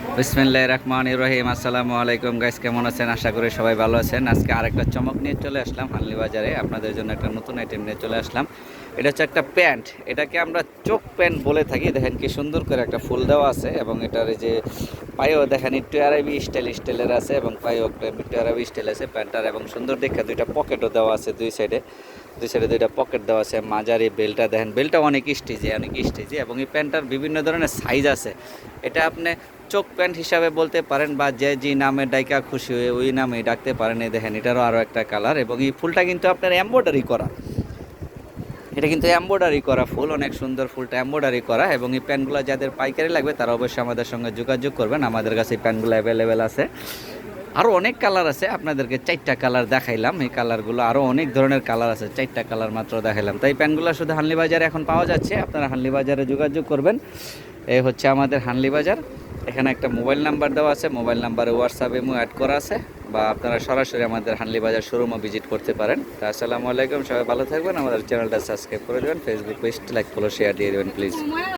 বিসমিল্লাহির রহমানির রহিম। আসসালামু আলাইকুম গাইস, কেমন আছেন? আশা করি সবাই ভালো আছেন। আজকে আরেকটা চমক নিয়ে চলে আসলাম হানলি বাজারে, আপনাদের জন্য একটা নতুন আইটেম নিয়ে চলে আসলাম। এটা হচ্ছে একটা প্যান্ট, এটাকে আমরা চোখ প্যান্ট বলে থাকি। দেখেন কি সুন্দর করে একটা ফুল দেওয়া আছে, এবং এটার এই যে পায়েও দেখেন একটু আরবি স্টাইলের আছে, এবং পায়েও একটু আরবি স্টাইল আছে প্যান্টার, এবং সুন্দর দেখে দুইটা পকেটও দেওয়া আছে দুই সাইডে দুইটা পকেট দেওয়া আছে। মাঝারি বেলটা দেখেন, বেলটা অনেক স্টেজে, এবং এই প্যান্টটার বিভিন্ন ধরনের সাইজ আছে। এটা আপনি চোখ প্যান্ট হিসাবে বলতে পারেন, বা যে নামে ডাইকা খুশি হয়ে ওই নামে ডাকতে পারেন। এই দেখেন এটারও আরও একটা কালার, এবং এই ফুলটা কিন্তু আপনার এমব্রয়ডারি করা। এটা কিন্তু এমব্রয়ডারি করা ফুল, অনেক সুন্দর ফুলটা এমব্রয়ডারি করা। এবং এই প্যান্টগুলো যাদের পাইকারি লাগবে তারা অবশ্যই আমাদের সঙ্গে যোগাযোগ করবেন। আমাদের কাছে এই প্যান্টগুলো অ্যাভেলেবেল আছে। আরও অনেক কালার আছে, আপনাদেরকে 4টা কালার দেখাইলাম। এই কালারগুলো আরও অনেক ধরনের কালার আছে, 4টা কালার মাত্র দেখাইলাম। তাই প্যান্টগুলো শুধু হানলি বাজারে এখন পাওয়া যাচ্ছে, আপনারা হানলি বাজারে যোগাযোগ করবেন। এই হচ্ছে আমাদের হানলি বাজার। এখানে একটা মোবাইল নাম্বার দেওয়া আছে, মোবাইল নাম্বারে হোয়াটসঅ্যাপ ইমো অ্যাড করা আছে, বা আপনারা সরাসরি আমাদের হানলি বাজার শোরুমও ভিজিট করতে পারেন। তো আসসালামু আলাইকুম, সবাই ভালো থাকবেন। আমাদের চ্যানেলটা সাবস্ক্রাইব করে দেবেন, ফেসবুক পেজটা লাইক ফলো শেয়ার দিয়ে দেবেন প্লিজ।